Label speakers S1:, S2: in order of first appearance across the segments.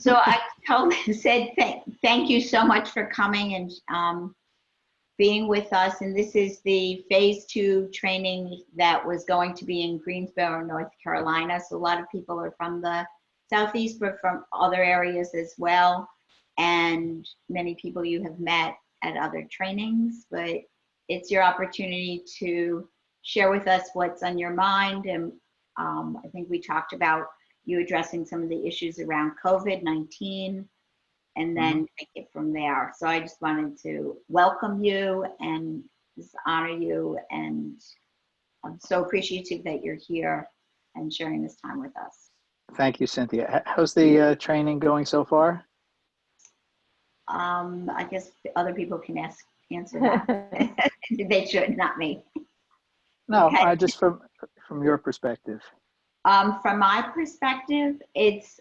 S1: So I said thank you so much for coming and being with us. And this is the phase 2 training that was going to be in Greensboro, North Carolina. So a lot of people are from the Southeast, but from other areas as well. And many people you have met at other trainings, but it's your opportunity to share with us what's on your mind. And I think we talked about you addressing some of the issues around COVID-19 and then take it from there. So I just wanted to welcome you and just honor you. And I'm so appreciative that you're here and sharing this time with us.
S2: Thank you, Cynthia. How's the training going so far?
S1: I guess other people can answer that. They should, not me.
S2: No,
S1: Okay.
S2: just from your perspective.
S1: From my perspective, it's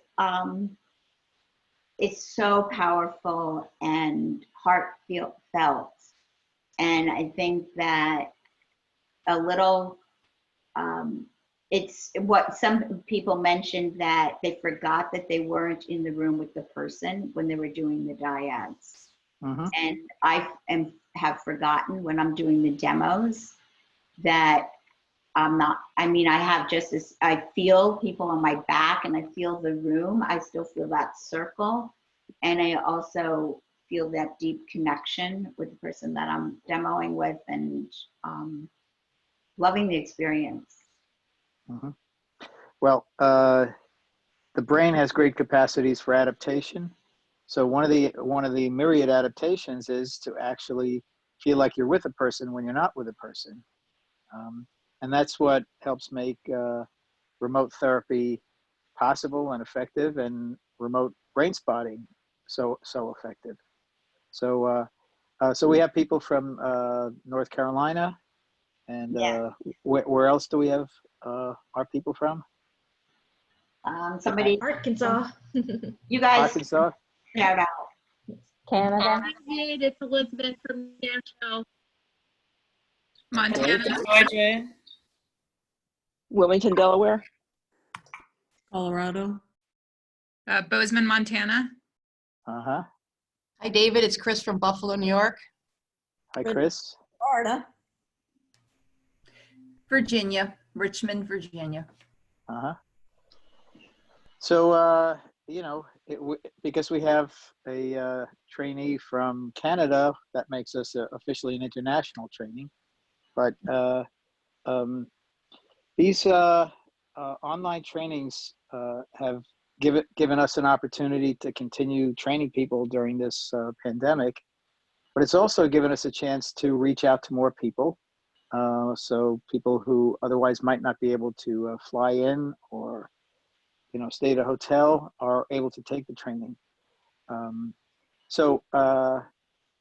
S1: so powerful and heartfelt, and I think that a little, it's what some people mentioned, that they forgot that they weren't in the room with the person when they were doing the dyads. And I have forgotten when I'm doing the demos that I'm not, I mean, I have just this, I feel people on my back and I feel the room. I still feel that circle. And I also feel that deep connection with the person that I'm demoing with, and loving the experience.
S2: Well, the brain has great capacities for adaptation. So one of the myriad adaptations is to actually feel like you're with a person when you're not with a person. And that's what helps make remote therapy possible and effective, and remote brain spotting so effective. So so we have people from North Carolina, and where else do we have our people from?
S1: Somebody,
S3: Arkansas.
S1: you guys,
S2: Arkansas.
S1: shout out.
S4: Canada.
S5: It's Elizabeth from Nashville.
S6: Montana.
S7: Georgia.
S8: Wilmington, Delaware.
S7: Colorado.
S6: Bozeman, Montana.
S2: Uh-huh.
S3: Hi, David. It's Chris from Buffalo, New York.
S2: Hi, Chris.
S4: Florida.
S5: Virginia, Richmond, Virginia.
S2: Uh-huh. So, you know, because we have a trainee from Canada, that makes us officially an international training. But these online trainings have given us an opportunity to continue training people during this pandemic, but it's also given us a chance to reach out to more people. So people who otherwise might not be able to fly in or, you know, stay at a hotel are able to take the training. So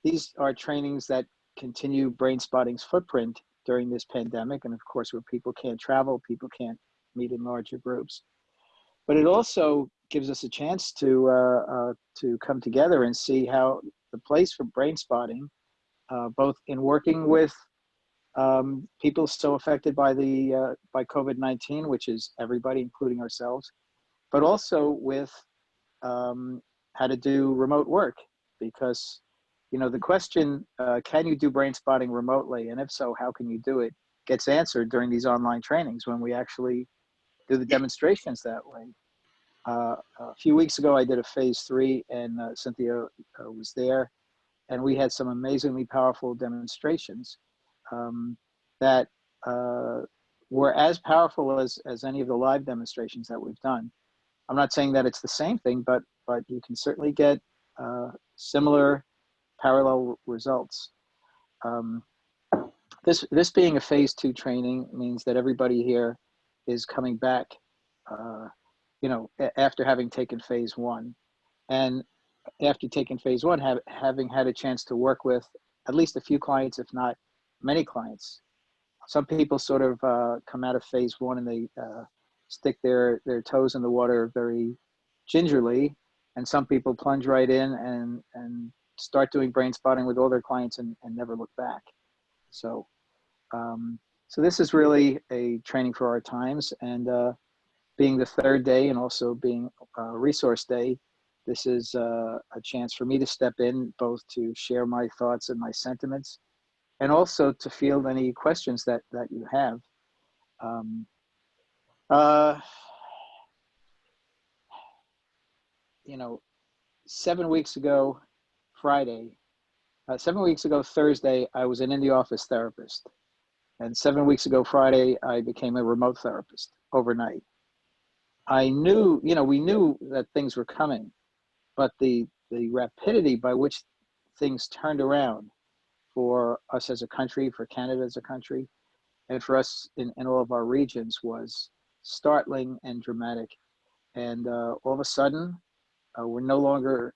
S2: these are trainings that continue Brainspotting's footprint during this pandemic, and of course, where people can't travel, people can't meet in larger groups. But it also gives us a chance to come together and see how the place for Brainspotting, both in working with people so affected by by COVID-19, which is everybody, including ourselves, but also with how to do remote work, because, you know, the question, can you do brain spotting remotely? And if so, how can you do it? Gets answered during these online trainings when we actually do the demonstrations that way. A few weeks ago, I did a phase 3, and Cynthia was there, and we had some amazingly powerful demonstrations that were as powerful as any of the live demonstrations that we've done. I'm not saying that it's the same thing, but you can certainly get similar parallel results. This being a phase 2 training means that everybody here is coming back, you know, after having taken phase 1, and after taking phase 1, having had a chance to work with at least a few clients, if not many clients. Some people sort of come out of phase 1 and they stick their toes in the water very gingerly, and some people plunge right in and start doing brain spotting with all their clients and never look back. So so this is really a training for our times, and being the 3rd day and also being Resource Day, This is a chance for me to step in, both to share my thoughts and my sentiments, and also to field any questions that you have. You know, 7 weeks ago, Friday, 7 weeks ago, Thursday, I was an in-the-office therapist. And 7 weeks ago, Friday, I became a remote therapist overnight. I knew, we knew that things were coming, but the rapidity by which things turned around for us as a country, for Canada as a country, and for us in all of our regions was startling and dramatic. And all of a sudden, we're no longer,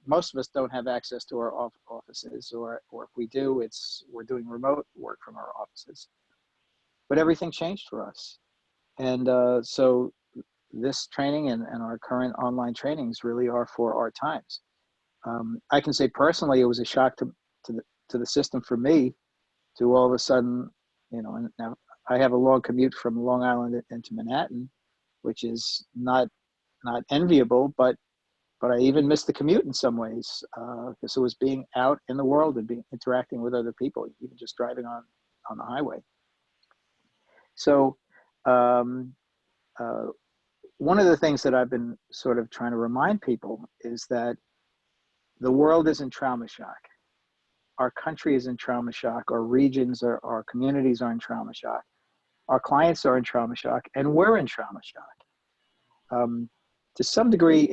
S2: most of us don't have access to our offices, or if we do, we're doing remote work from our offices. But everything changed for us. And so this training and our current online trainings really are for our times. I can say personally, it was a shock to the system for me to all of a sudden, and now I have a long commute from Long Island into Manhattan, which is not enviable, but I even missed the commute in some ways, because it was being out in the world and interacting with other people, even just driving on the highway. So one of the things that I've been sort of trying to remind people is that the world is in trauma shock. Our country is in trauma shock. Our regions, our communities are in trauma shock. Our clients are in trauma shock, and we're in trauma shock. To some degree,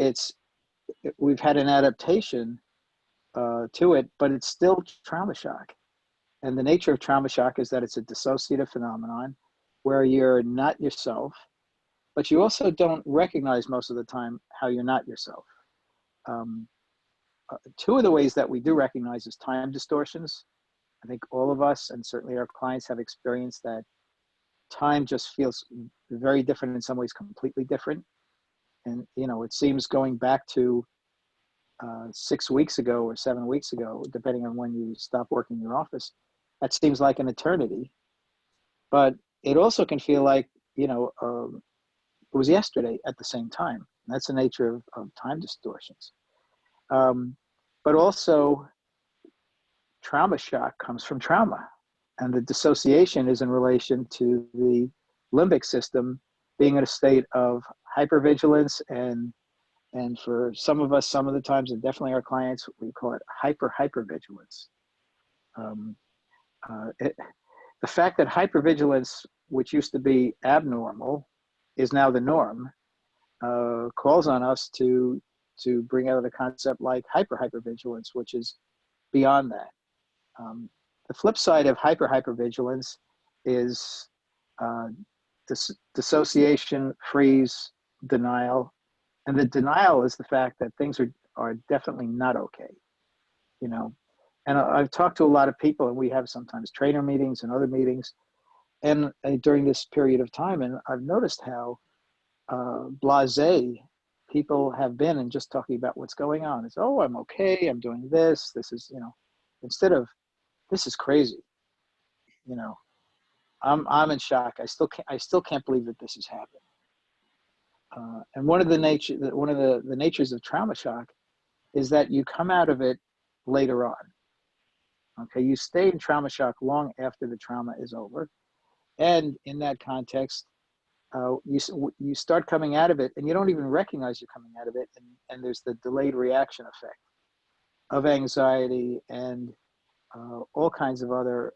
S2: we've had an adaptation to it, but it's still trauma shock. And the nature of trauma shock is that it's a dissociative phenomenon where you're not yourself, but you also don't recognize most of the time how you're not yourself. Two of the ways that we do recognize is time distortions. I think all of us, and certainly our clients, have experienced that time just feels very different, in some ways completely different. And, it seems going back to 6 weeks ago or 7 weeks ago, depending on when you stop working in your office, that seems like an eternity. But it also can feel like, it was yesterday at the same time. And that's the nature of time distortions. But also, trauma shock comes from trauma. And the dissociation is in relation to the limbic system being in a state of hypervigilance, and for some of us, some of the times, and definitely our clients, we call it hypervigilance. The fact that hypervigilance, which used to be abnormal, is now the norm, calls on us to bring out a concept like hypervigilance, which is beyond that. The flip side of hypervigilance is dissociation, freeze, denial. And the denial is the fact that things are definitely not okay, And I've talked to a lot of people, and we have sometimes trainer meetings and other meetings, and during this period of time, and I've noticed how blasé people have been in just talking about what's going on. It's, oh, I'm okay, I'm doing this. This is, instead of, this is crazy. I'm in shock. I still can't believe that this has happened. And one of the natures of trauma shock is that you come out of it later on. Okay, you stay in trauma shock long after the trauma is over, and in that context, you start coming out of it, and you don't even recognize you're coming out of it, and there's the delayed reaction effect of anxiety and all kinds of other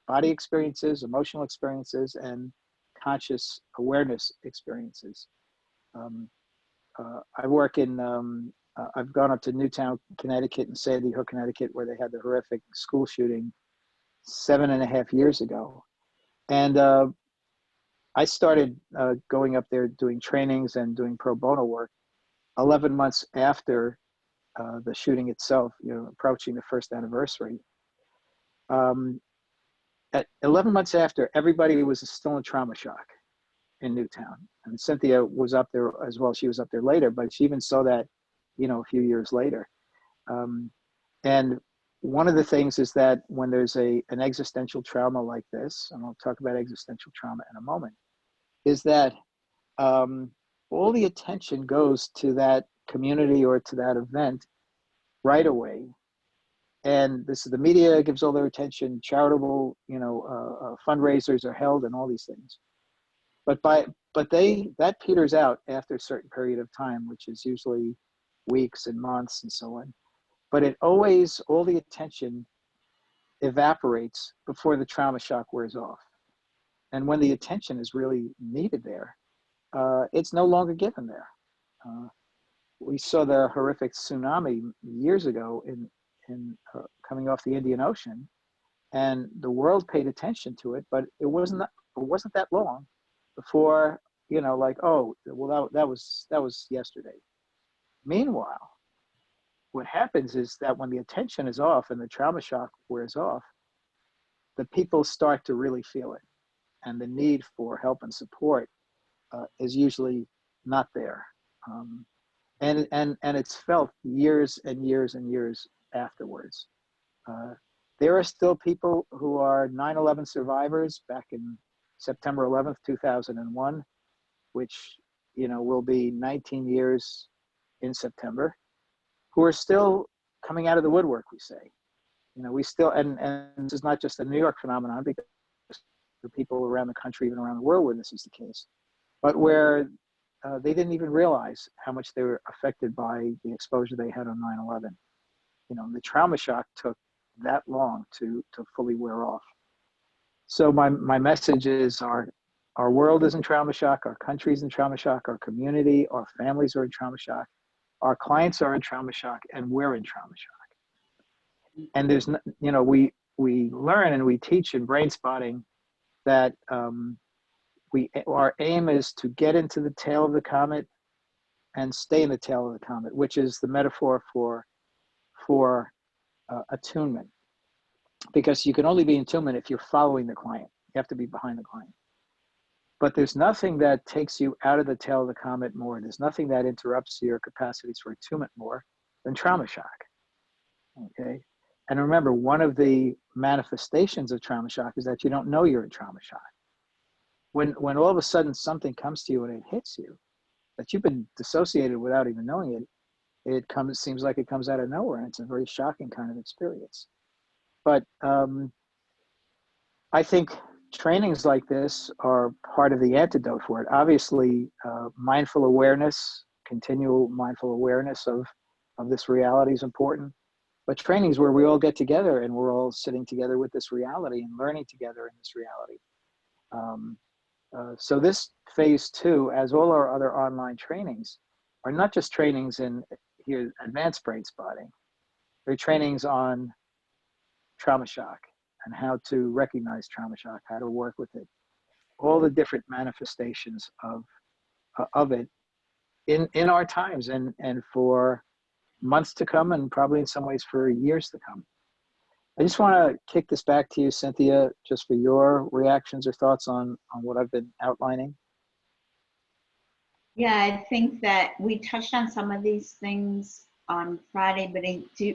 S2: body experiences, emotional experiences, and conscious awareness experiences. I work in, I've gone up to Newtown, Connecticut, and Sandy Hook, Connecticut, where they had the horrific school shooting 7.5 years ago. And I started going up there doing trainings and doing pro bono work 11 months after the shooting itself, approaching the first anniversary. At 11 months after, everybody was still in trauma shock in Newtown. And Cynthia was up there as well. She was up there later, but she even saw that, a few years later. And one of the things is that when there's an existential trauma like this, and I'll talk about existential trauma in a moment, is that all the attention goes to that community or to that event right away. And this is the media gives all their attention, charitable, fundraisers are held and all these things. But that peters out after a certain period of time, which is usually weeks and months and so on. But all the attention evaporates before the trauma shock wears off. And when the attention is really needed there, it's no longer given there. We saw the horrific tsunami years ago in coming off the Indian Ocean, and the world paid attention to it, but it wasn't that long before, that was yesterday. Meanwhile, what happens is that when the attention is off and the trauma shock wears off, the people start to really feel it, and the need for help and support is usually not there, and it's felt years and years and years afterwards. There are still people who are 9/11 survivors back in September 11th, 2001, which will be 19 years in September, who are still coming out of the woodwork. We say, we still, and this is not just a New York phenomenon, because there are people around the country, even around the world, where this is the case, but where they didn't even realize how much they were affected by the exposure they had on 9/11. The trauma shock took that long to fully wear off. So my message is our world is in trauma shock, our country's in trauma shock, our community, our families are in trauma shock, our clients are in trauma shock, and we're in trauma shock. And there's, we learn and we teach in Brainspotting that our aim is to get into the tail of the comet and stay in the tail of the comet, which is the metaphor for attunement, because you can only be in attunement if you're following the client. You have to be behind the client. But there's nothing that takes you out of the tail of the comet more. There's nothing that interrupts your capacities for attunement more than trauma shock. Okay. And remember, one of the manifestations of trauma shock is that you don't know you're in trauma shock. When all of a sudden something comes to you and it hits you, that you've been dissociated without even knowing it, it seems like it comes out of nowhere, and it's a very shocking kind of experience. But I think trainings like this are part of the antidote for it. Obviously, mindful awareness, continual mindful awareness of this reality is important. But trainings where we all get together and we're all sitting together with this reality and learning together in this reality. So this phase 2, as all our other online trainings, are not just trainings in here advanced brain spotting. They're trainings on trauma shock and how to recognize trauma shock, how to work with it, all the different manifestations of it in our times and for months to come, and probably in some ways for years to come. I just want to kick this back to you, Cynthia, just for your reactions or thoughts on what I've been outlining.
S1: Yeah, I think that we touched on some of these things on Friday, but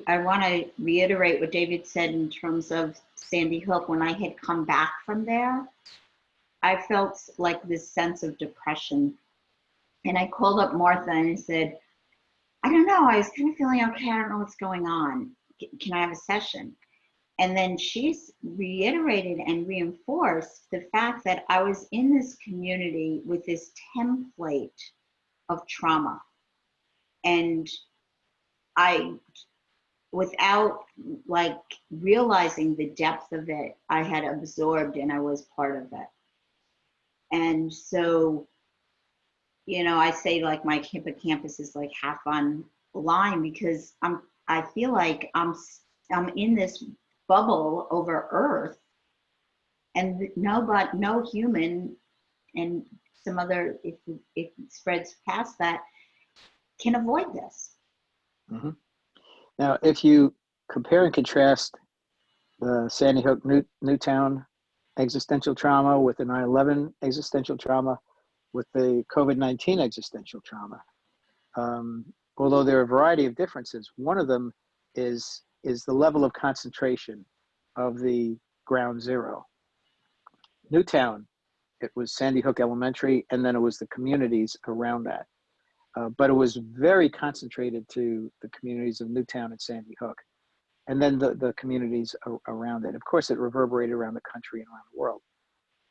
S1: I want to reiterate what David said in terms of Sandy Hook. When I had come back from there, I felt like this sense of depression. And I called up Martha and I said, I don't know, I was kind of feeling okay, I don't know what's going on. Can I have a session? And then she's reiterated and reinforced the fact that I was in this community with this template of trauma. And without like realizing the depth of it, I had absorbed and I was part of it. And so, I say like my hippocampus is like half online because I feel like I'm in this bubble over Earth, and no human, and some other, if it spreads past that, can avoid this.
S2: Mm-hmm. Now, if you compare and contrast the Sandy Hook Newtown existential trauma with the 9/11 existential trauma with the COVID-19 existential trauma, although there are a variety of differences, one of them is the level of concentration of the ground zero. Newtown, it was Sandy Hook Elementary, and then it was the communities around that. but it was very concentrated to the communities of Newtown and Sandy Hook, and then the communities around it. Of course, it reverberated around the country and around the world,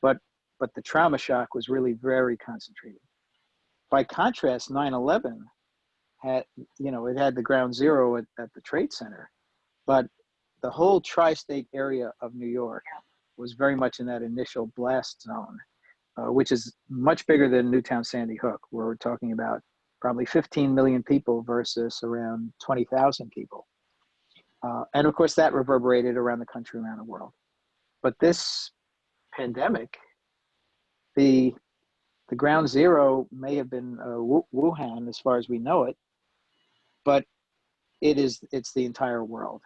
S2: but the trauma shock was really very concentrated. By contrast, 9/11 had, it had the ground zero at the Trade Center, but the whole tri-state area of New York was very much in that initial blast zone, which is much bigger than Newtown, Sandy Hook, where we're talking about probably 15 million people versus around 20,000 people. And of course, that reverberated around the country, around the world. But this pandemic, the ground zero may have been Wuhan, as far as we know it, but it's the entire world,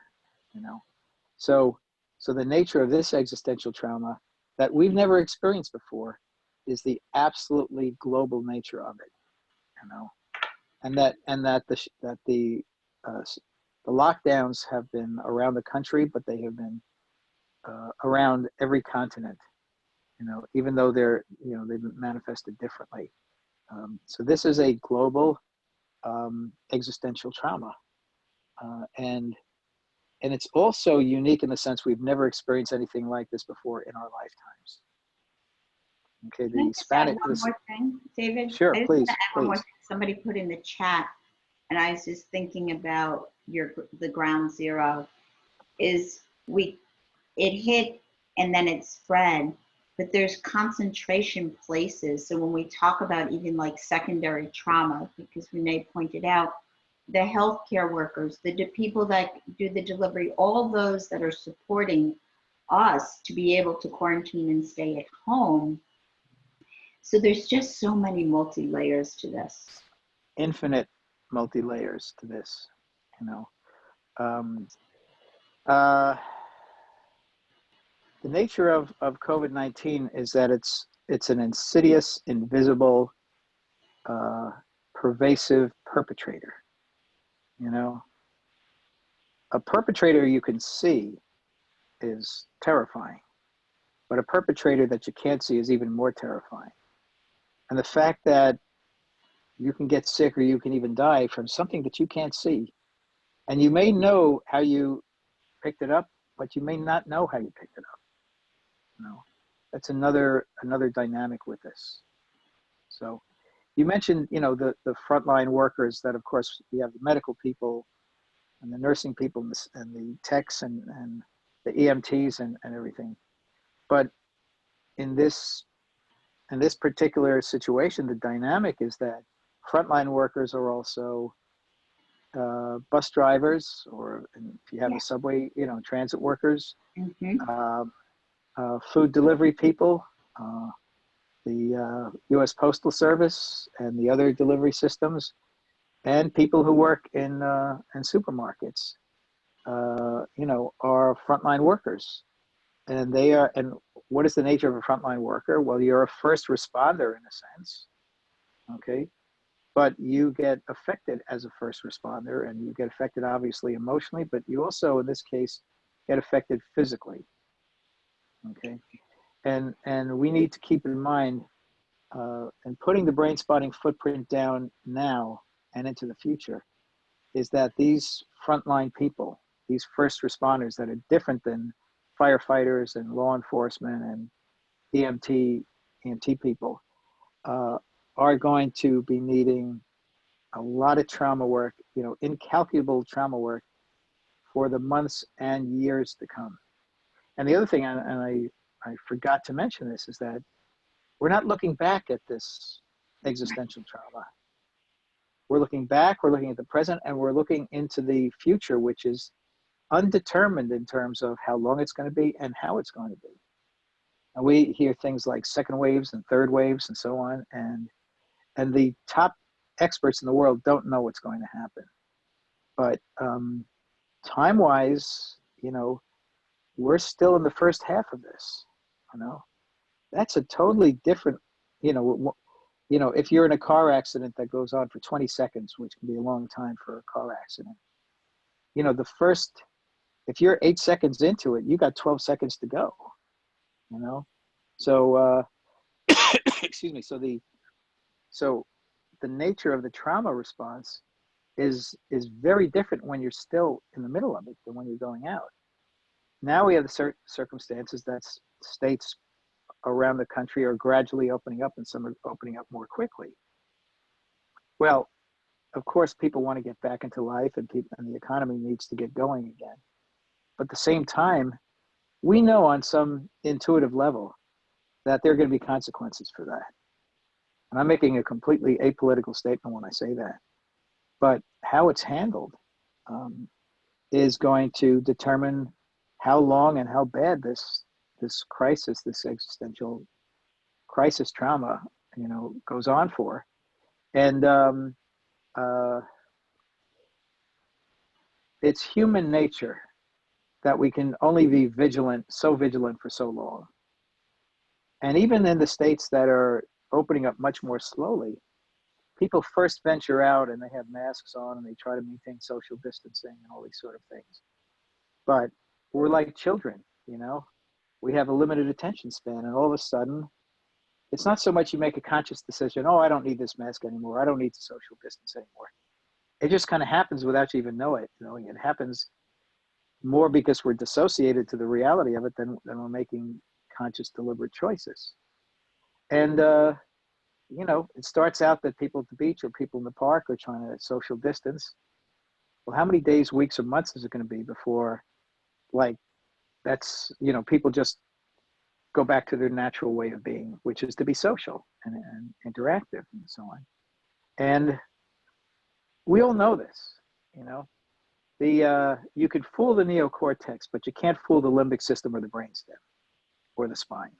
S2: So the nature of this existential trauma that we've never experienced before is the absolutely global nature of it, and that the lockdowns have been around the country, but they have been around every continent, even though they've been manifested differently. So this is a global existential trauma, and it's also unique in the sense we've never experienced anything like this before in our lifetimes. Okay,
S1: Can I
S2: the
S1: just add
S2: Spanish.
S1: one more thing, David?
S2: Sure,
S1: I just
S2: please,
S1: wanna add one more
S2: please.
S1: thing. Somebody put in the chat, and I was just thinking about the ground zero. It hit and then it spread, but there's concentration places. So when we talk about even like secondary trauma, because Renee pointed out, the healthcare workers, the people that do the delivery, all those that are supporting us to be able to quarantine and stay at home. So there's just so many multi-layers to this.
S2: Infinite multi-layers to this, the nature of COVID-19 is that it's an insidious, invisible, pervasive perpetrator. A perpetrator you can see is terrifying, but a perpetrator that you can't see is even more terrifying. And the fact that you can get sick or you can even die from something that you can't see, and you may know how you picked it up, but you may not know how you picked it up. That's another dynamic with this. So you mentioned, the frontline workers that, of course, we have the medical people and the nursing people and the techs and the EMTs and everything. But in this particular situation, the dynamic is that frontline workers are also bus drivers, or if you have a subway, transit workers, food delivery people, the U.S. Postal Service and the other delivery systems, and people who work in supermarkets, are frontline workers. And and what is the nature of a frontline worker? Well, you're a first responder in a sense, okay? But you get affected as a first responder, and you get affected obviously emotionally, but you also, in this case, get affected physically, okay? And we need to keep in mind, and putting the Brainspotting footprint down now and into the future, is that these frontline people, these first responders that are different than firefighters and law enforcement and EMT people, are going to be needing a lot of trauma work, incalculable trauma work for the months and years to come. And the other thing, and I forgot to mention this, is that we're not looking back at this existential trauma. We're looking back, we're looking at the present, and we're looking into the future, which is undetermined in terms of how long it's going to be and how it's going to be. And we hear things like second waves and third waves and so on, and the top experts in the world don't know what's going to happen. But time-wise, we're still in the first half of this. That's a totally different, if you're in a car accident that goes on for 20 seconds, which can be a long time for a car accident, if you're 8 seconds into it, you got 12 seconds to go, So, excuse me. So the nature of the trauma response is very different when you're still in the middle of it than when you're going out. Now we have the circumstances that states around the country are gradually opening up, and some are opening up more quickly. Well, of course, people want to get back into life, and the economy needs to get going again. But at the same time, we know on some intuitive level that there are going to be consequences for that. And I'm making a completely apolitical statement when I say that. But how it's handled is going to determine how long and how bad this crisis, this existential crisis trauma, goes on for. And it's human nature that we can only be so vigilant for so long. And even in the states that are opening up much more slowly, people first venture out and they have masks on and they try to maintain social distancing and all these sort of things. But we're like children, we have a limited attention span, and all of a sudden, it's not so much you make a conscious decision, oh, I don't need this mask anymore, I don't need to social distance anymore. It just kind of happens without you even knowing it. It happens more because we're dissociated to the reality of it than we're making conscious, deliberate choices. And, it starts out that people at the beach or people in the park are trying to social distance. Well, how many days, weeks, or months is it going to be before, people just go back to their natural way of being, which is to be social and interactive and so on. And we all know this, you can fool the neocortex, but you can't fool the limbic system or the brainstem or the spine.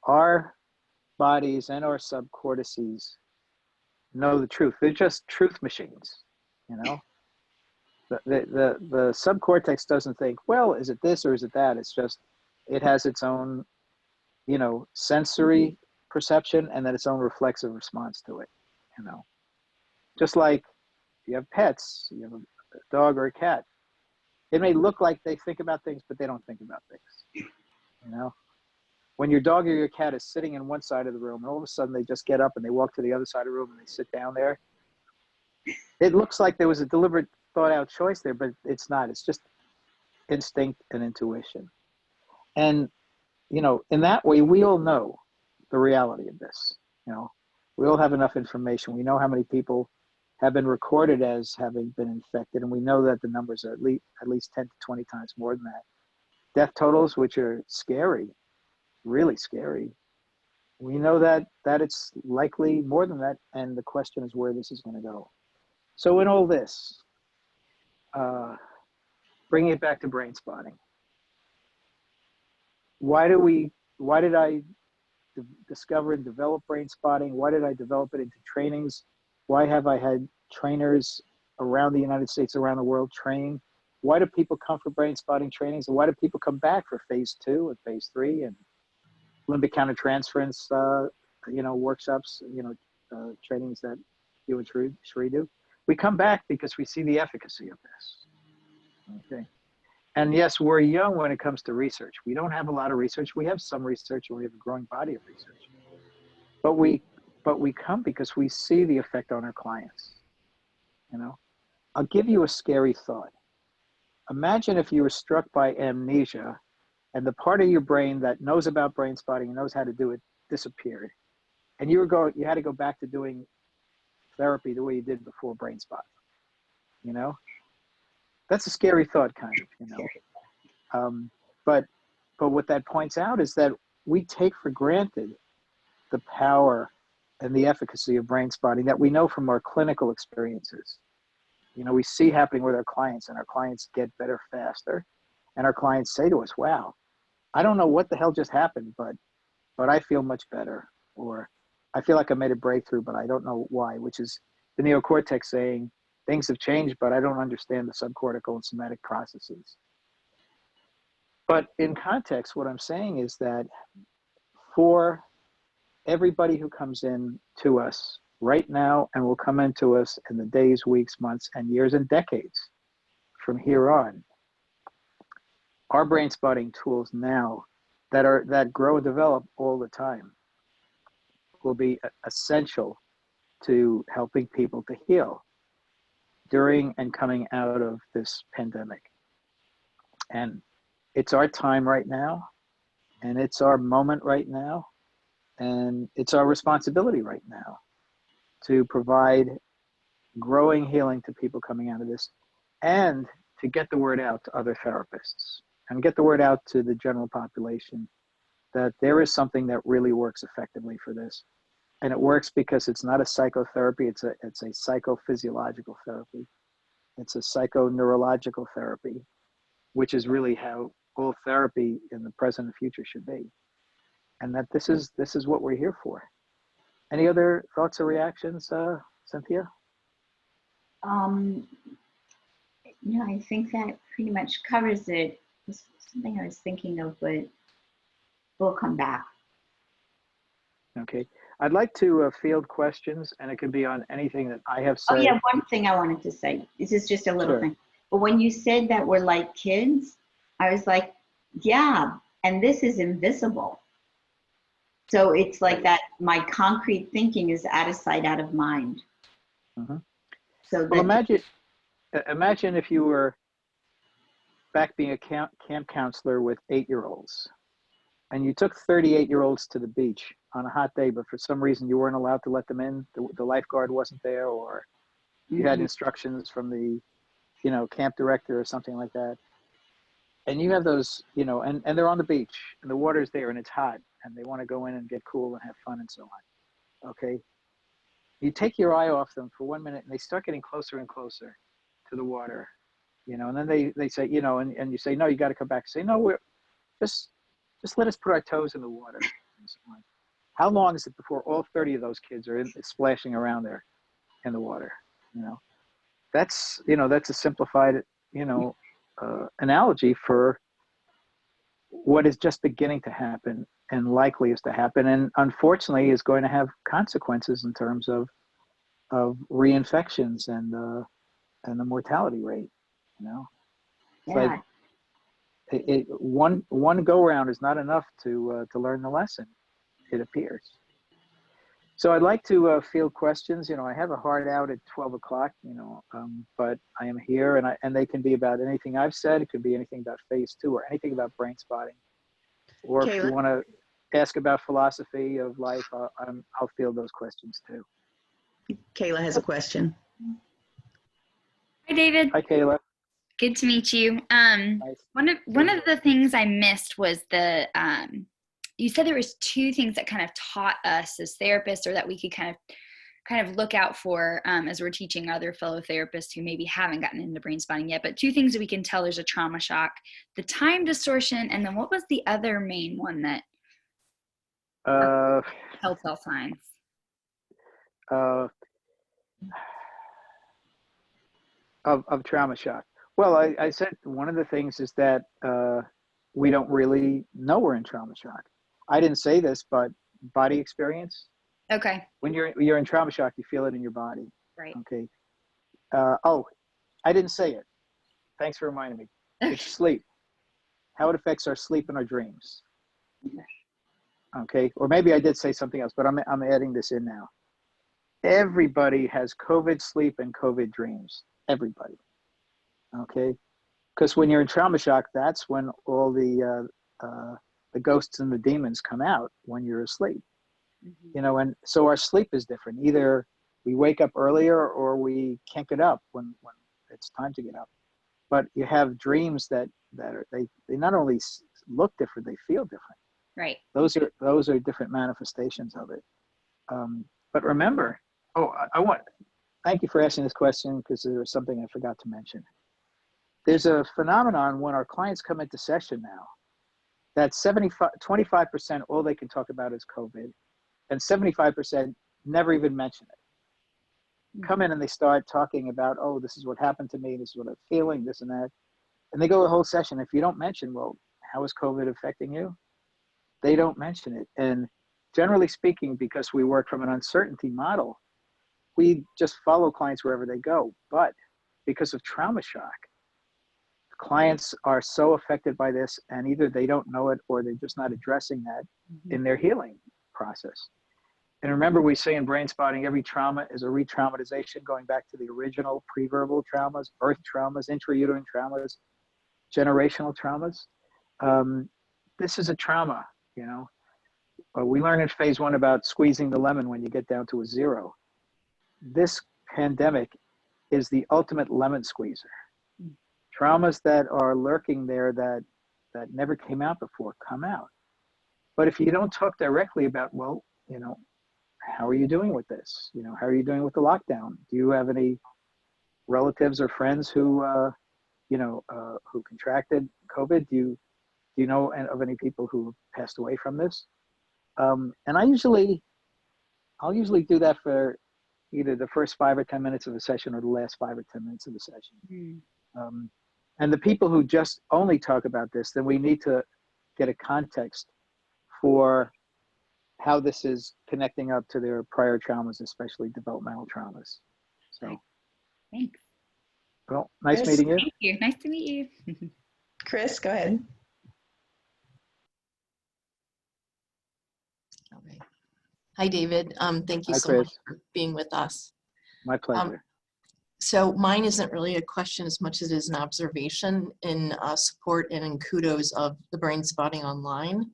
S2: Our bodies and our subcortices know the truth. They're just truth machines, The subcortex doesn't think, well, is it this or is it that? It's just, it has its own, sensory perception and then its own reflexive response to it, Just like you have pets, you have a dog or a cat. It may look like they think about things, but they don't think about things, When your dog or your cat is sitting in one side of the room and all of a sudden they just get up and they walk to the other side of the room and they sit down there, it looks like there was a deliberate, thought out choice there, but it's not. It's just instinct and intuition. And, in that way, we all know the reality of this. We all have enough information. We know how many people have been recorded as having been infected, and we know that the numbers are at least 10 to 20 times more than that. Death totals, which are scary, really scary. We know that it's likely more than that, and the question is where this is going to go. So in all this, bringing it back to brain spotting. Why did I discover and develop brain spotting? Why did I develop it into trainings? Why have I had trainers around the United States, around the world train? Why do people come for brain spotting trainings? And why do people come back for phase 2 and phase 3 and limbic countertransference, workshops, trainings that you and Sheree do? We come back because we see the efficacy of this. Okay. And yes, we're young when it comes to research. We don't have a lot of research. We have some research and we have a growing body of research. But we come because we see the effect on our clients. I'll give you a scary thought. Imagine if you were struck by amnesia and the part of your brain that knows about brain spotting and knows how to do it disappeared. And you had to go back to doing therapy the way you did before brain spotting. That's a scary thought, kind of, but what that points out is that we take for granted the power and the efficacy of brain spotting that we know from our clinical experiences. We see happening with our clients, and our clients get better faster, and our clients say to us, wow, I don't know what the hell just happened, but I feel much better, or I feel like I made a breakthrough, but I don't know why, which is the neocortex saying, things have changed, but I don't understand the subcortical and somatic processes. But in context, what I'm saying is that for everybody who comes in to us right now and will come into us in the days, weeks, months, and years and decades from here on, our brain spotting tools now that grow and develop all the time will be essential to helping people to heal during and coming out of this pandemic. And it's our time right now, and it's our moment right now, and it's our responsibility right now to provide growing healing to people coming out of this, and to get the word out to other therapists and get the word out to the general population that there is something that really works effectively for this. And it works because it's not a psychotherapy, it's a psychophysiological therapy. It's a psychoneurological therapy, which is really how all therapy in the present and future should be. And that this is what we're here for. Any other thoughts or reactions, Cynthia?
S1: No, I think that pretty much covers it. There's something I was thinking of, but we'll come back.
S2: Okay. I'd like to field questions, and it could be on anything that I have said.
S1: Oh yeah, one thing I wanted to say. This is just a little
S2: Sure.
S1: thing. But when you said that we're like kids, I was like, yeah, and this is invisible. So it's like that my concrete thinking is out of sight, out of mind.
S2: Mhm.
S1: So
S2: Well,
S1: that,
S2: imagine if you were back being a camp counselor with 8-year-olds, and you took 38-year-olds to the beach on a hot day, but for some reason you weren't allowed to let them in. The lifeguard wasn't there, or you had instructions from the, camp director or something like that. And you have those, and they're on the beach and the water's there and it's hot and they want to go in and get cool and have fun and so on. Okay. You take your eye off them for 1 minute and they start getting closer and closer to the water, and then they say, and you say, no, you got to come back. Say, no, we're just let us put our toes in the water. And so on. How long is it before all 30 of those kids are splashing around there in the water? That's a simplified, analogy for what is just beginning to happen and likely is to happen, and unfortunately is going to have consequences in terms of reinfections and the mortality rate.
S1: yeah.
S2: Like one go round is not enough to learn the lesson, it appears. So I'd like to field questions. I have a hard out at 12 o'clock, but I am here, and they can be about anything I've said. It could be anything about phase 2 or anything about brain spotting. Or if you
S3: Kayla.
S2: want to ask about philosophy of life, I'll field those questions too.
S7: Kayla has a question.
S8: Hi, David.
S2: Hi, Kayla.
S8: Good to meet you.
S2: Nice.
S8: One of the things I missed was you said there was 2 things that kind of taught us as therapists, or that we could kind of look out for as we're teaching other fellow therapists who maybe haven't gotten into brain spotting yet. But 2 things that we can tell there's a trauma shock: the time distortion, and then what was the other main one that telltale signs?
S2: Of trauma shock. Well, I said one of the things is that we don't really know we're in trauma shock. I didn't say this, but body experience.
S8: Okay.
S2: When you're in trauma shock, you feel it in your body.
S8: Right.
S2: Okay. I didn't say it. Thanks for reminding me. It's sleep. How it affects our sleep and our dreams. Okay. Or maybe I did say something else, but I'm adding this in now. Everybody has COVID sleep and COVID dreams. Everybody. Okay. Because when you're in trauma shock, that's when all the ghosts and the demons come out when you're asleep. And so our sleep is different. Either we wake up earlier or we can't get up when it's time to get up. But you have dreams that they not only look different, they feel different.
S8: Right.
S2: Those are different manifestations of it. But remember, thank you for asking this question, because there was something I forgot to mention. There's a phenomenon when our clients come into session now that 25% all they can talk about is COVID, and 75% never even mention it. Come in and they start talking about, oh, this is what happened to me, this is what I'm feeling, this and that. And they go the whole session. If you don't mention, well, how is COVID affecting you? They don't mention it. And generally speaking, because we work from an uncertainty model, we just follow clients wherever they go. But because of trauma shock, clients are so affected by this, and either they don't know it or they're just not addressing that in their healing process. And remember, we say in brain spotting, every trauma is a re-traumatization, going back to the original pre-verbal traumas, birth traumas, intrauterine traumas, generational traumas. This is a trauma, you know. We learn in phase 1 about squeezing the lemon when you get down to a 0. This pandemic is the ultimate lemon squeezer. Traumas that are lurking there that never came out before come out. But if you don't talk directly about, well, you know, how are you doing with this? You know, how are you doing with the lockdown? Do you have any relatives or friends who, who contracted COVID? Do you know of any people who passed away from this? And I'll usually do that for either the first 5 or 10 minutes of a session or the last 5 or 10 minutes of the session. And the people who just only talk about this, then we need to get a context for how this is connecting up to their prior traumas, especially developmental traumas. So,
S8: Thanks.
S2: well, nice
S7: Chris?
S2: meeting you.
S8: Thank you. Nice to meet you.
S7: Chris, go ahead.
S3: All right. Hi, David. Thank you
S2: Hi,
S3: so much
S2: Chris.
S3: for being with us.
S2: My pleasure.
S3: So mine isn't really a question as much as it is an observation in support and in kudos of the Brain Spotting Online.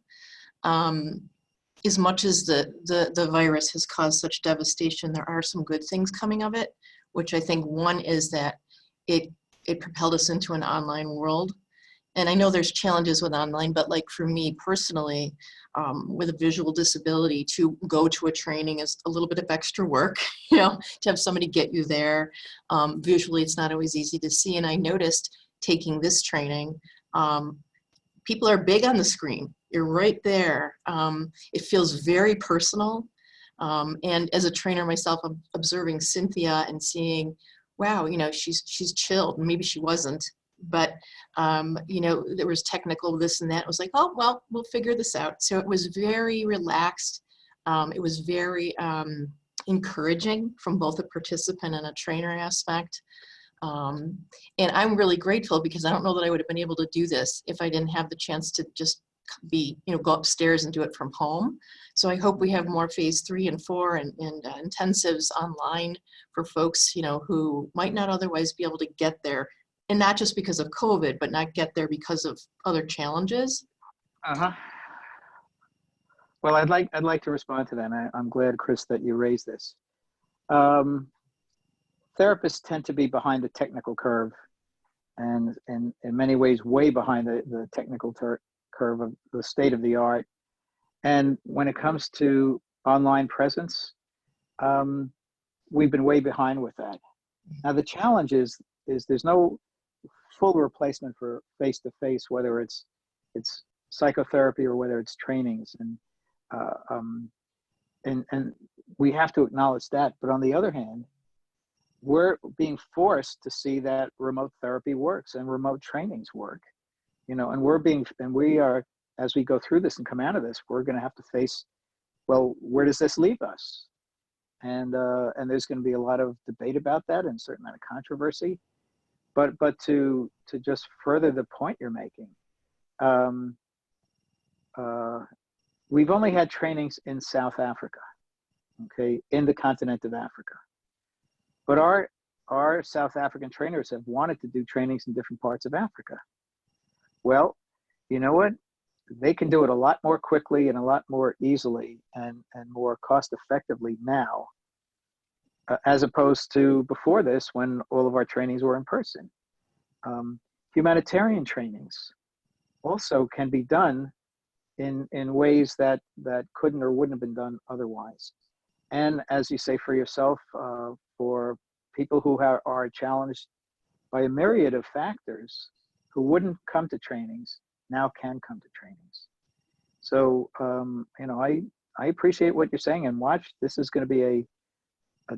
S3: As much as the virus has caused such devastation, there are some good things coming of it, which I think one is that it propelled us into an online world. And I know there's challenges with online, but like for me personally, with a visual disability, to go to a training is a little bit of extra work, you know, to have somebody get you there. Visually, it's not always easy to see. And I noticed taking this training, people are big on the screen. You're right there. It feels very personal. And as a trainer myself, I'm observing Cynthia and seeing, wow, you know, she's chilled. Maybe she wasn't, but you know, there was technical this and that. It was like, oh, well, we'll figure this out. So it was very relaxed. It was very encouraging from both a participant and a trainer aspect. And I'm really grateful because I don't know that I would have been able to do this if I didn't have the chance to just go upstairs and do it from home. So I hope we have more phase 3 and 4 and intensives online for folks, you know, who might not otherwise be able to get there, and not just because of COVID, but not get there because of other challenges.
S2: Well, I'd like to respond to that. And I'm glad, Chris, that you raised this. Therapists tend to be behind the technical curve, and in many ways way behind the technical curve of the state of the art. And when it comes to online presence, we've been way behind with that. Now the challenge is there's no full replacement for face-to-face, whether it's psychotherapy or whether it's trainings, and we have to acknowledge that. But on the other hand, we're being forced to see that remote therapy works and remote trainings work, you know, and we are, as we go through this and come out of this, we're going to have to face, well, where does this leave us? And there's going to be a lot of debate about that and a certain amount of controversy. But to just further the point you're making, we've only had trainings in South Africa, okay, in the continent of Africa. But our South African trainers have wanted to do trainings in different parts of Africa. Well, you know what? They can do it a lot more quickly and a lot more easily and more cost effectively now, as opposed to before this, when all of our trainings were in person. Humanitarian trainings also can be done in ways that couldn't or wouldn't have been done otherwise. And as you say for yourself, for people who are challenged by a myriad of factors, who wouldn't come to trainings, now can come to trainings. So, you know, I appreciate what you're saying, and watch, this is going to be a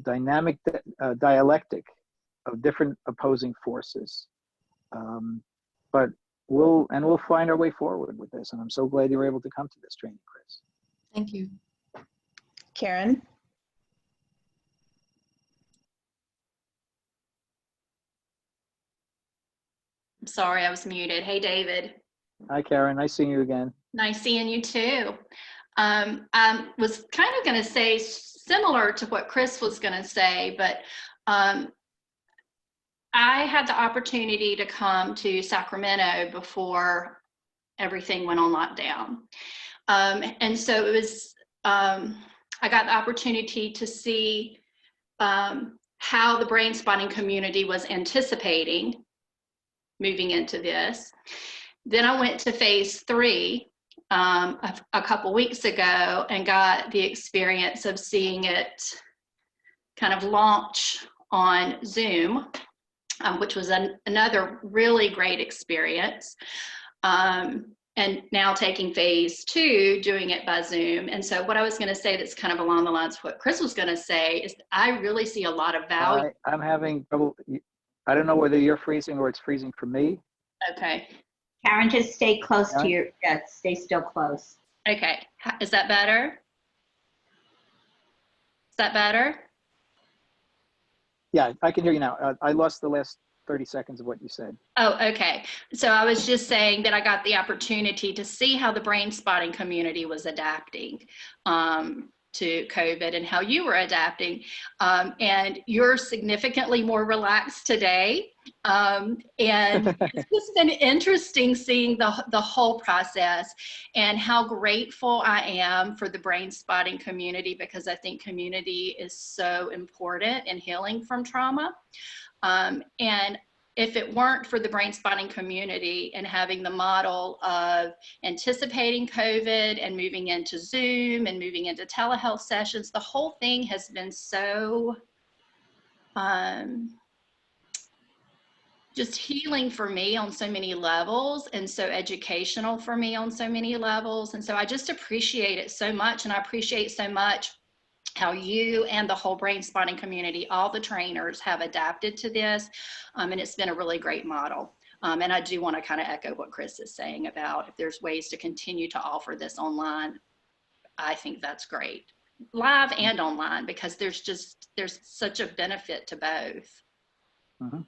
S2: dynamic dialectic of different opposing forces. But we'll find our way forward with this. And I'm so glad you were able to come to this training, Chris.
S3: Thank you.
S7: Karen?
S9: I'm sorry, I was muted. Hey, David.
S2: Hi, Karen. Nice seeing you again.
S9: Nice seeing you too. I was kind of going to say similar to what Chris was going to say, but I had the opportunity to come to Sacramento before everything went on lockdown. And so it was, I got the opportunity to see how the brain spotting community was anticipating moving into this. Then I went to phase 3 a couple weeks ago and got the experience of seeing it kind of launch on Zoom, which was another really great experience. And now taking phase 2, doing it by Zoom. And so what I was going to say that's kind of along the lines of what Chris was going to say is I really see a lot of value.
S2: I'm having trouble. I don't know whether you're freezing or it's freezing for me.
S9: Okay.
S1: Karen, just stay close to your, stay still close.
S9: Okay. Is that better? Is that better?
S2: Yeah, I can hear you now. I lost the last 30 seconds of what you said.
S9: Oh, okay. So I was just saying that I got the opportunity to see how the brain spotting community was adapting to COVID and how you were adapting. And you're significantly more relaxed today. And it's just been interesting seeing the whole process and how grateful I am for the brain spotting community, because I think community is so important in healing from trauma. And if it weren't for the brain spotting community and having the model of anticipating COVID and moving into Zoom and moving into telehealth sessions, the whole thing has been so just healing for me on so many levels and so educational for me on so many levels. And so I just appreciate it so much. And I appreciate so much how you and the whole brain spotting community, all the trainers have adapted to this. And it's been a really great model. And I do want to kind of echo what Chris is saying about if there's ways to continue to offer this online, I think that's great. Live and online, because there's such a benefit to both.
S2: Mm-hmm.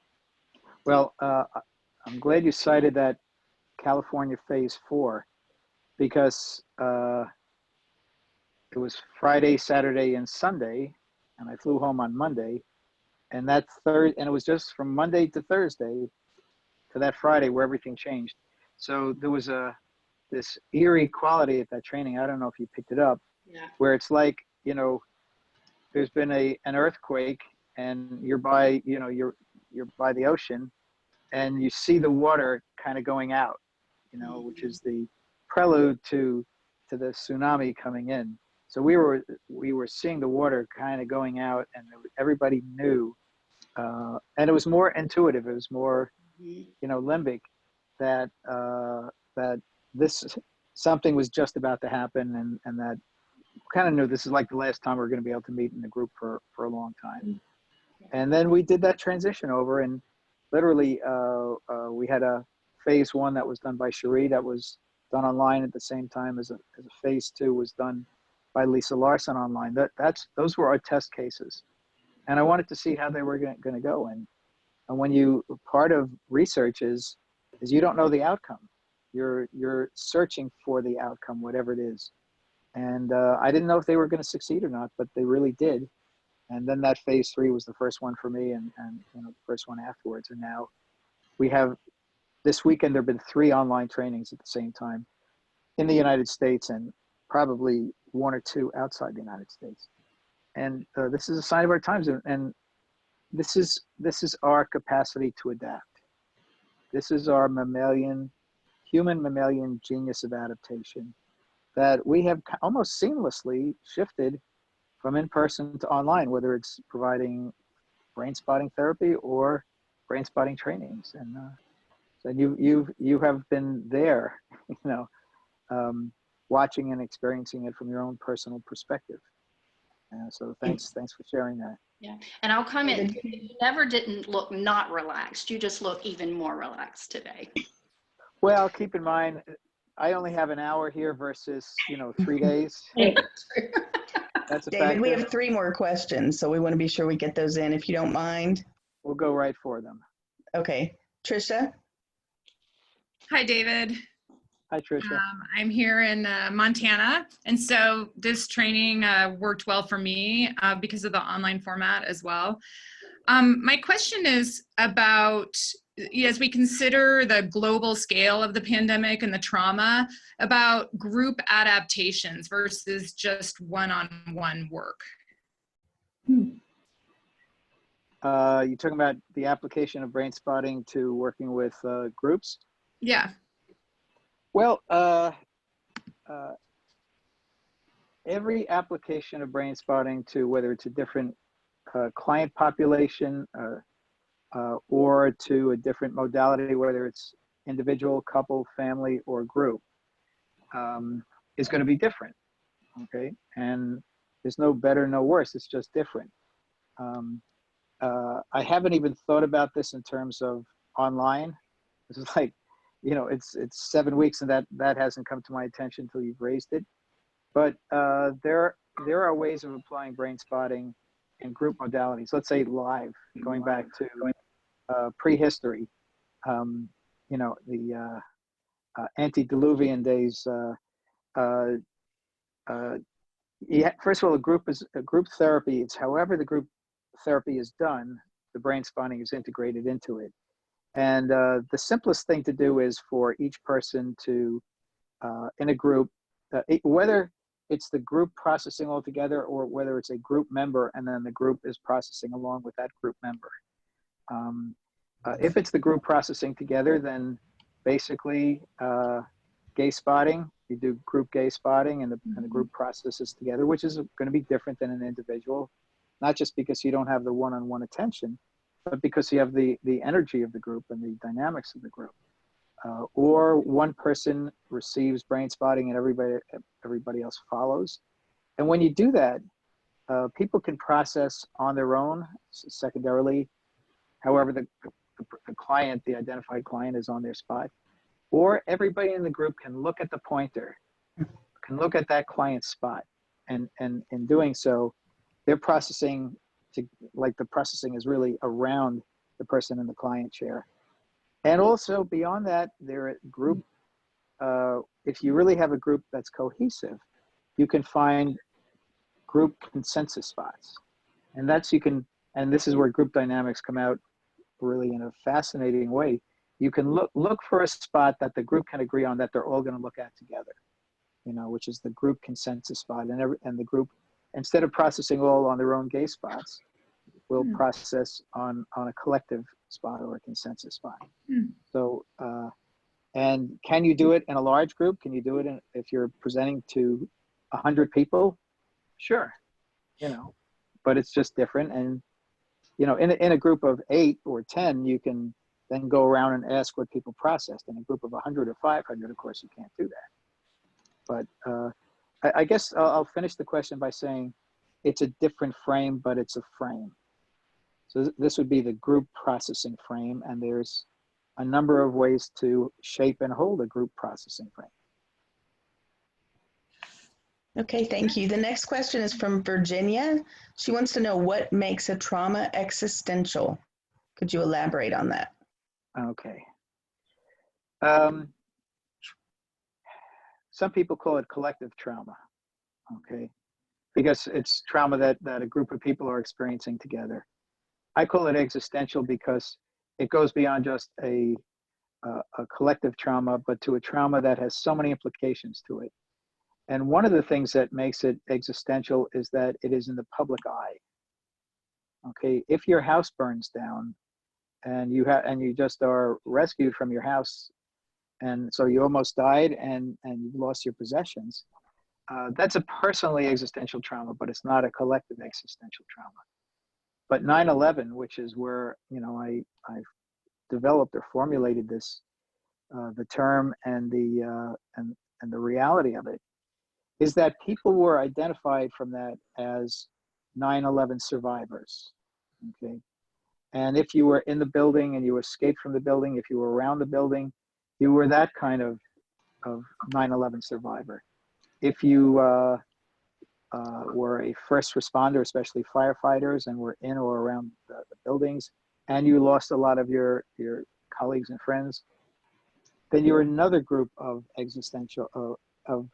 S2: Well, I'm glad you cited that California phase 4, because it was Friday, Saturday, and Sunday, and I flew home on Monday, and and it was just from Monday to Thursday to that Friday where everything changed. So there was this eerie quality at that training. I don't know if you picked it up, where it's like, you know, there's been an earthquake and you're by, you know, you're by the ocean and you see the water kind of going out, you know, which is the prelude to the tsunami coming in. So we were seeing the water kind of going out, and everybody knew, and it was more intuitive. It was more, you know, limbic, that something was just about to happen, and that kind of knew this is like the last time we're going to be able to meet in the group for a long time. And then we did that transition over, and literally we had a phase 1 that was done by Cherie, that was done online at the same time as a phase 2 was done by Lisa Larson online. Those were our test cases, and I wanted to see how they were going to go. And when part of research is you don't know the outcome. You're searching for the outcome, whatever it is. And I didn't know if they were going to succeed or not, but they really did. And then that phase 3 was the first one for me, and you know, the first one afterwards. And now we have, this weekend there have been 3 online trainings at the same time in the United States, and probably 1 or 2 outside the United States. And this is a sign of our times, and this is our capacity to adapt. This is our human mammalian genius of adaptation, that we have almost seamlessly shifted from in-person to online, whether it's providing brain spotting therapy or brain spotting trainings. And so you have been there, you know, watching and experiencing it from your own personal perspective. So thanks for sharing that.
S9: Yeah, and I'll comment, you never didn't look not relaxed. You just look even more relaxed today.
S2: Well, keep in mind, I only have an hour here versus, you know, 3 days. That's a
S7: David,
S2: factor.
S7: we have 3 more questions, so we want to be sure we get those in, if you don't mind.
S2: We'll go right for them.
S7: Okay. Trisha?
S6: Hi, David.
S2: Hi, Tricia.
S6: I'm here in Montana, and so this training worked well for me because of the online format as well. My question is about, as we consider the global scale of the pandemic and the trauma, about group adaptations versus just one-on-one work.
S2: You're talking about the application of Brainspotting to working with groups?
S6: Yeah.
S2: Well, every application of Brainspotting to whether it's a different client population or to a different modality, whether it's individual, couple, family, or group, is going to be different. Okay, and there's no better, no worse. It's just different. I haven't even thought about this in terms of online. This is like, you know, it's 7 weeks, and that hasn't come to my attention until you've raised it. But there are ways of applying Brainspotting in group modalities. Let's say live, going back to prehistory. You know, the antediluvian days. Yeah, first of all, a group therapy. It's however the group therapy is done, the Brainspotting is integrated into it. And the simplest thing to do is for each person to, in a group, whether it's the group processing all together or whether it's a group member and then the group is processing along with that group member. If it's the group processing together, then basically gay spotting, you do group gay spotting and the group processes together, which is going to be different than an individual, not just because you don't have the one-on-one attention, but because you have the energy of the group and the dynamics of the group. Or one person receives Brainspotting and everybody else follows. And when you do that, people can process on their own, secondarily, however the client, the identified client, is on their spot. Or everybody in the group can look at the pointer, can look at that client's spot. And in doing so, they're processing like the processing is really around the person in the client chair. And also beyond that, they're group, if you really have a group that's cohesive, you can find group consensus spots. And and this is where group dynamics come out really in a fascinating way. You can look for a spot that the group can agree on that they're all going to look at together, you know, which is the group consensus spot. And the group, instead of processing all on their own gay spots, will process on a collective spot or a consensus spot. So, and can you do it in a large group? Can you do it if you're presenting to 100 people? Sure, you know, but it's just different. And, you know, in a group of 8 or 10, you can then go around and ask what people processed. In a group of 100 or 500, of course, you can't do that. But I guess I'll finish the question by saying it's a different frame, but it's a frame. So this would be the group processing frame, and there's a number of ways to shape and hold a group processing frame.
S7: Okay, thank you. The next question is from Virginia. She wants to know what makes a trauma existential. Could you elaborate on that?
S2: Okay. Some people call it collective trauma, okay? Because it's trauma that a group of people are experiencing together. I call it existential because it goes beyond just a collective trauma, but to a trauma that has so many implications to it. And one of the things that makes it existential is that it is in the public eye. Okay, if your house burns down and you just are rescued from your house, and so you almost died and you lost your possessions, that's a personally existential trauma, but it's not a collective existential trauma. But 9/11, which is where, you know, I've developed or formulated this, the term and the reality of it, is that people were identified from that as 9/11 survivors. Okay, and if you were in the building and you escaped from the building, if you were around the building, you were that kind of 9/11 survivor. If you were a first responder, especially firefighters, and were in or around the buildings, and you lost a lot of your colleagues and friends, then you're another group of existential, of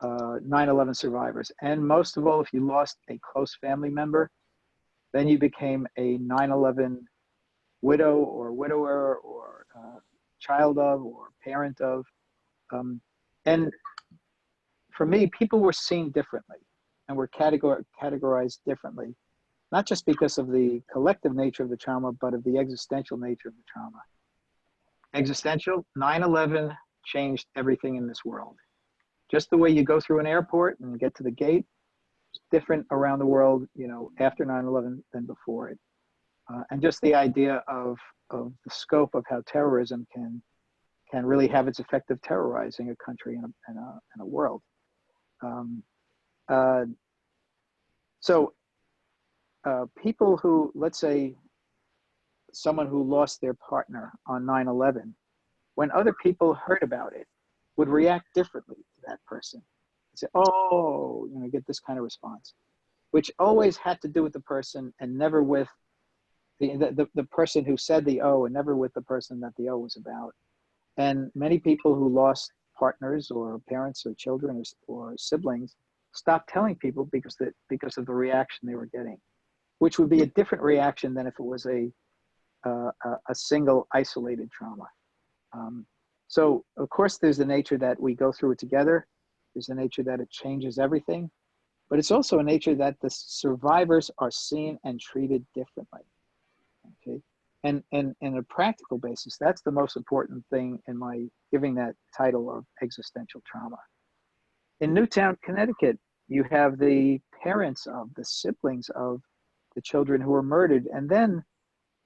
S2: 9/11 survivors. And most of all, if you lost a close family member, then you became a 9/11 widow or widower or child of or parent of. And for me, people were seen differently and were categorized differently, not just because of the collective nature of the trauma, but of the existential nature of the trauma. Existential, 9/11 changed everything in this world. Just the way you go through an airport and get to the gate, it's different around the world, you know, after 9/11 than before it. And just the idea of the scope of how terrorism can really have its effect of terrorizing a country and a world. So people who, let's say, someone who lost their partner on 9/11, when other people heard about it, would react differently to that person. They'd say, oh, you know, get this kind of response, which always had to do with the person and never with the person who said the O, and never with the person that the O was about. And many people who lost partners or parents or children or siblings stopped telling people because of the reaction they were getting, which would be a different reaction than if it was a single isolated trauma. So of course there's the nature that we go through it together. There's the nature that it changes everything, but it's also a nature that the survivors are seen and treated differently. Okay, and in a practical basis, that's the most important thing in my giving that title of existential trauma. In Newtown, Connecticut, you have the parents of the siblings of the children who were murdered, and then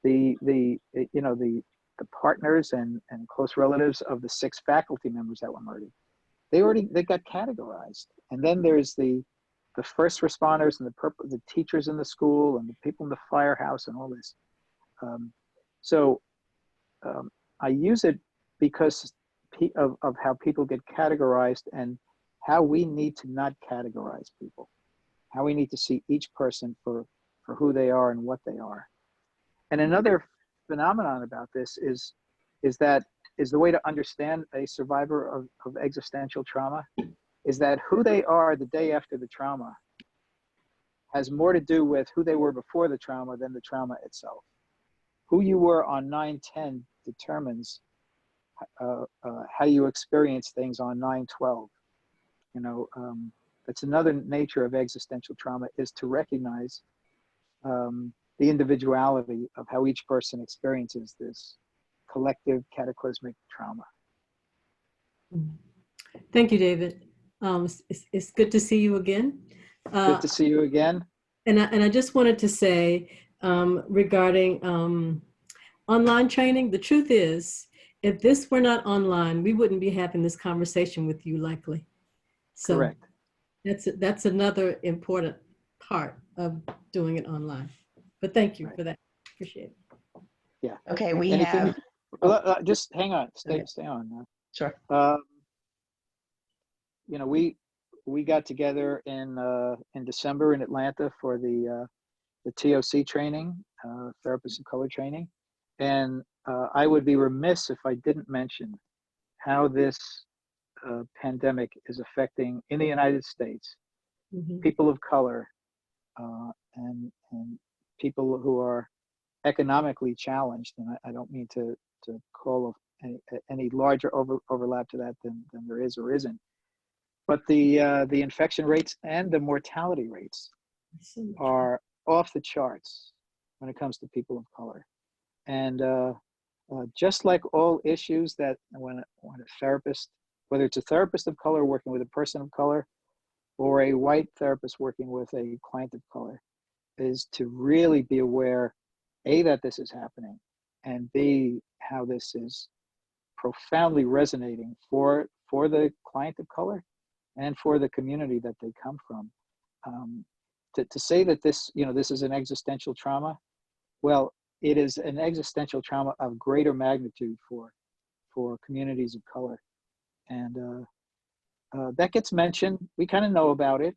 S2: the partners and close relatives of the 6 faculty members that were murdered. They got categorized, and then there's the first responders and the teachers in the school and the people in the firehouse and all this. I use it because of how people get categorized and how we need to not categorize people, how we need to see each person for who they are and what they are. And another phenomenon about this is the way to understand a survivor of existential trauma is that who they are the day after the trauma has more to do with who they were before the trauma than the trauma itself. Who you were on 9/10 determines how you experience things on 9/12. You know, that's another nature of existential trauma, is to recognize the individuality of how each person experiences this collective cataclysmic trauma.
S10: Thank you, David. It's good to see you again.
S2: Good to see you again.
S10: And I just wanted to say regarding online training, the truth is, if this were not online, we wouldn't be having this conversation with you likely. So
S2: correct.
S10: That's another important part of doing it online. But thank you for that. Appreciate it.
S2: Yeah.
S7: Okay, we
S2: Anything,
S7: have.
S2: just hang on. Stay on.
S7: Sure.
S2: You know, we got together in December in Atlanta for the TOC training, Therapists of Color training, and I would be remiss if I didn't mention how this pandemic is affecting, in the United States, people of color and people who are economically challenged. And I don't mean to call any larger overlap to that than there is or isn't. But the infection rates and the mortality rates are off the charts when it comes to people of color. And just like all issues that when a therapist, whether it's a therapist of color working with a person of color or a white therapist working with a client of color, is to really be aware, A, that this is happening, and B, how this is profoundly resonating for the client of color and for the community that they come from. To say that this is an existential trauma, well, it is an existential trauma of greater magnitude for communities of color. And that gets mentioned. We kind of know about it,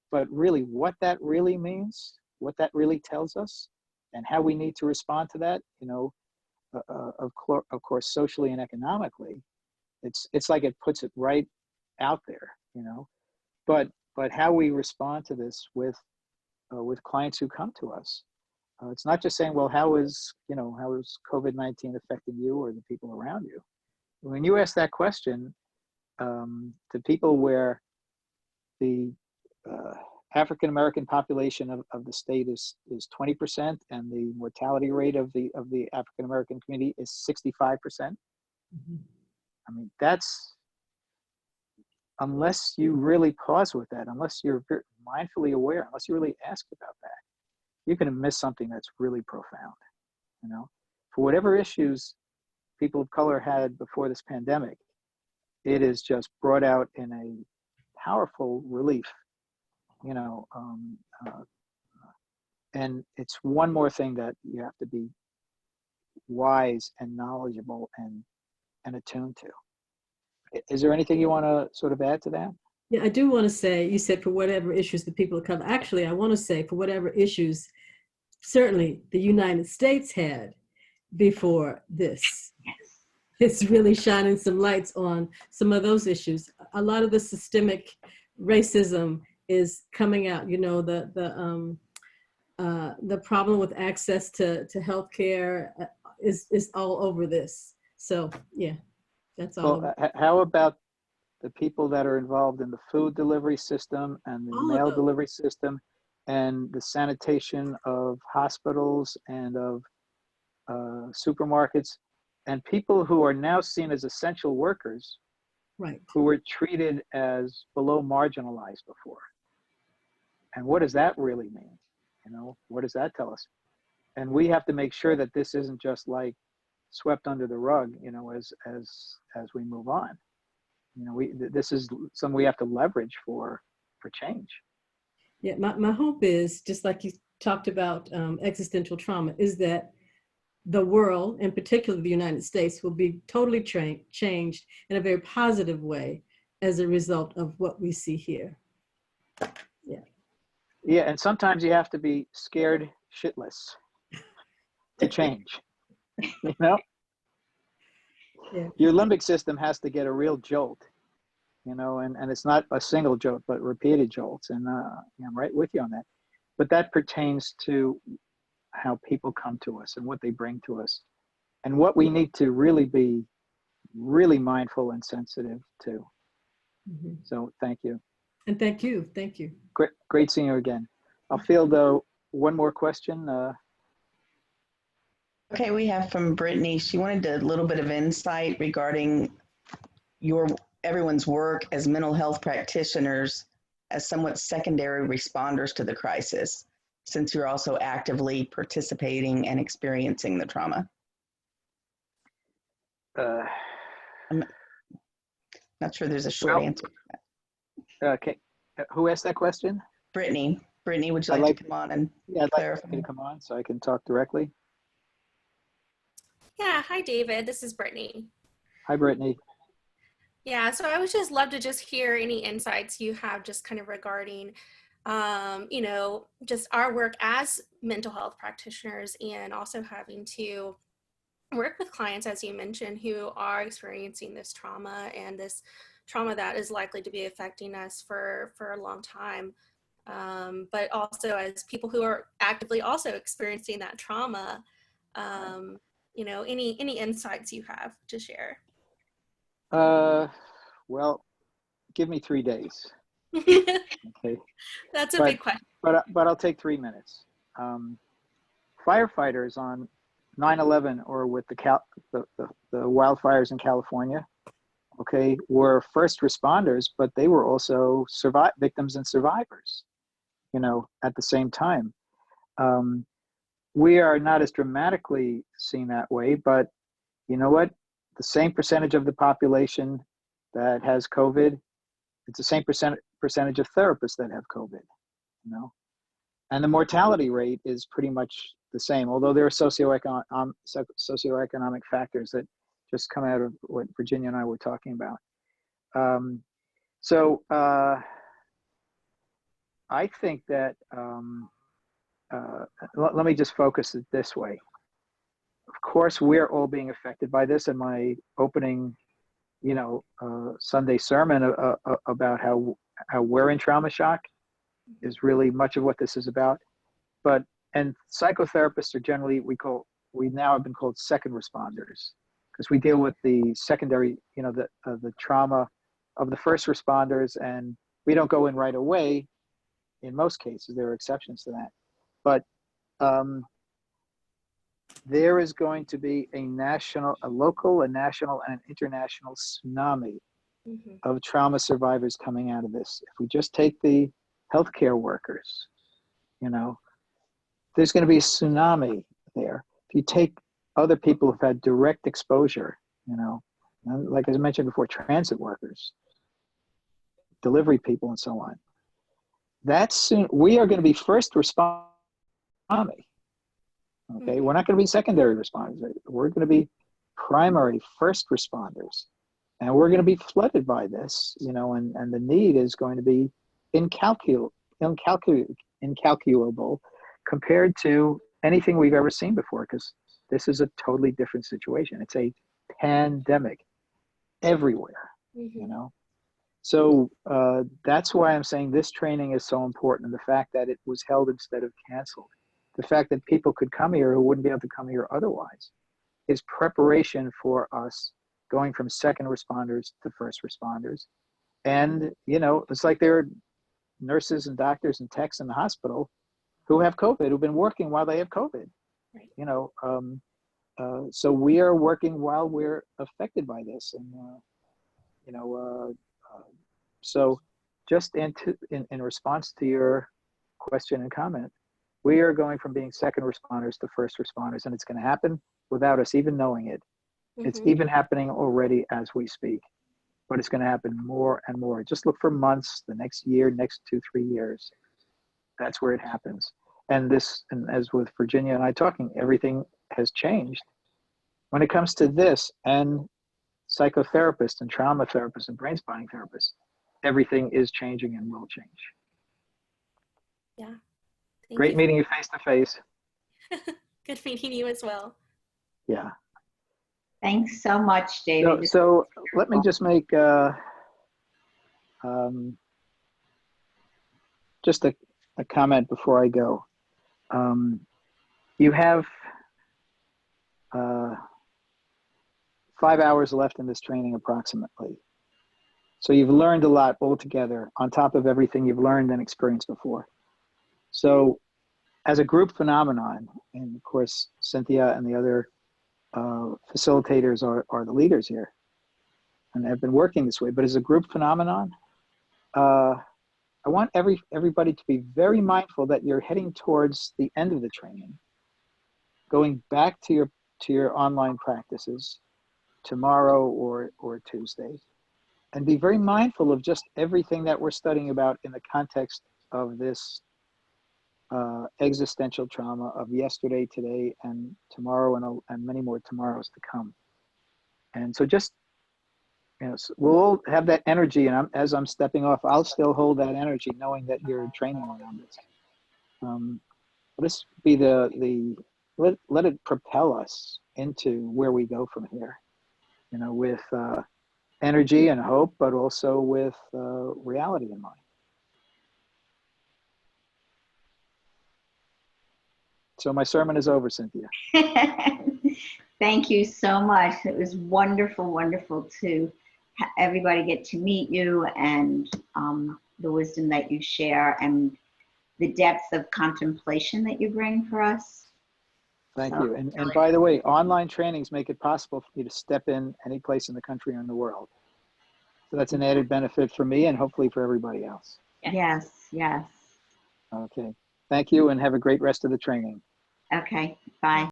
S2: but really what that really means, what that really tells us, and how we need to respond to that, of course, socially and economically, it's like it puts it right out there, you know. But how we respond to this with clients who come to us, it's not just saying, well, how is COVID-19 affecting you or the people around you? When you ask that question to people where the African American population of the state is 20%, and the mortality rate of the African American community is 65%.
S10: Mhm.
S2: I mean, that's, unless you really pause with that, unless you're mindfully aware, unless you really ask about that, you're going to miss something that's really profound. You know, for whatever issues people of color had before this pandemic, it is just brought out in a powerful relief. You know, and it's one more thing that you have to be wise and knowledgeable and attuned to. Is there anything you want to sort of add to that?
S10: Yeah, I do want to say, you said for whatever issues the people come. Actually, I want to say for whatever issues certainly the United States had before this. It's really shining some lights on some of those issues. A lot of the systemic racism is coming out. You know, the problem with access to healthcare is all over this. So yeah, that's all.
S2: Well, how about the people that are involved in the food delivery system and the mail delivery system and the sanitation of hospitals and of supermarkets, and people who are now seen as essential workers,
S10: right,
S2: who were treated as below marginalized before? And what does that really mean? You know, what does that tell us? And we have to make sure that this isn't just like swept under the rug, you know, as we move on. You know, this is something we have to leverage for change.
S10: Yeah, my hope is, just like you talked about existential trauma, is that the world, and particularly the United States, will be totally changed in a very positive way as a result of what we see here. Yeah.
S2: Yeah, and sometimes you have to be scared shitless to change. You know?
S10: Yeah.
S2: Your limbic system has to get a real jolt, you know, and it's not a single jolt, but repeated jolts. And I'm right with you on that. But that pertains to how people come to us and what they bring to us, and what we need to really be really mindful and sensitive to.
S10: Mm-hmm.
S2: So thank you.
S10: And thank you. Thank you.
S2: Great seeing you again. I'll field one more question.
S7: Okay, we have from Brittany. She wanted a little bit of insight regarding everyone's work as mental health practitioners as somewhat secondary responders to the crisis, since you're also actively participating and experiencing the trauma. I'm not sure there's a short answer to that.
S2: Okay, who asked that question?
S7: Brittany. Brittany, would you like to come on and clarify?
S2: I'd like to come on so I can talk directly.
S11: Yeah, hi David, this is Brittany.
S2: Hi Brittany.
S11: Yeah, so I would just love to just hear any insights you have just kind of regarding, you know, just our work as mental health practitioners, and also having to work with clients, as you mentioned, who are experiencing this trauma, and this trauma that is likely to be affecting us for a long time. But also as people who are actively also experiencing that trauma, you know, any insights you have to share?
S2: Well, give me 3 days. Okay.
S11: That's a big question.
S2: But I'll take 3 minutes. Firefighters on 9/11 or with the wildfires in California, okay, were first responders, but they were also victims and survivors, you know, at the same time. We are not as dramatically seen that way, but you know what? The same percentage of the population that has COVID, it's the same percentage of therapists that have COVID, you know? And the mortality rate is pretty much the same, although there are socioeconomic factors that just come out of what Virginia and I were talking about. I think that, let me just focus it this way. Of course, we're all being affected by this, and my opening Sunday sermon about how we're in trauma shock is really much of what this is about. And psychotherapists are generally, we now have been called second responders, because we deal with the secondary, the trauma of the first responders, and we don't go in right away. In most cases, there are exceptions to that. But there is going to be a local, a national, and an international tsunami of trauma survivors coming out of this. If we just take the healthcare workers, there's going to be a tsunami there. If you take other people who've had direct exposure, like as I mentioned before, transit workers, delivery people, and so on. We are going to be first responders. Okay, we're not going to be secondary responders. We're going to be primary first responders, and we're going to be flooded by this, and the need is going to be incalculable compared to anything we've ever seen before, because this is a totally different situation. It's a pandemic everywhere, So that's why I'm saying this training is so important. The fact that it was held instead of canceled, the fact that people could come here who wouldn't be able to come here otherwise, is preparation for us going from second responders to first responders. And, it's like there are nurses and doctors and techs in the hospital who have COVID, who've been working while they have COVID. Right. So we are working while we're affected by this. And, so just in response to your question and comment, we are going from being second responders to first responders, and it's going to happen without us even knowing it. It's even happening already as we speak, but it's going to happen more and more. Just look for months, the next year, next 2-3 years. That's where it happens. And as with Virginia and I talking, everything has changed. When it comes to this and psychotherapists and trauma therapists and brain-spotting therapists, everything is changing and will change.
S11: Yeah.
S2: Great meeting you face to face.
S11: Good meeting you as well.
S2: Yeah.
S1: Thanks so much, David.
S2: So let me just make just a comment before I go. You have 5 hours left in this training approximately. So you've learned a lot altogether on top of everything you've learned and experienced before. So as a group phenomenon, and of course, Cynthia and the other facilitators are the leaders here and have been working this way, but as a group phenomenon, I want everybody to be very mindful that you're heading towards the end of the training, going back to your online practices tomorrow or Tuesday, and be very mindful of just everything that we're studying about in the context of this existential trauma of yesterday, today, and tomorrow, and many more tomorrows to come. And so just, so we'll all have that energy, and as I'm stepping off, I'll still hold that energy, knowing that you're training around this. This be let it propel us into where we go from here, with energy and hope, but also with reality in mind. So my sermon is over, Cynthia.
S1: Thank you so much. It was wonderful, wonderful to everybody get to meet you, and the wisdom that you share and the depth of contemplation that you bring for us.
S2: Thank you. And by the way, online trainings make it possible for you to step in any place in the country or in the world. So that's an added benefit for me and hopefully for everybody else.
S1: Yes, yes.
S2: Okay. Thank you, and have a great rest of the training.
S1: Okay, bye.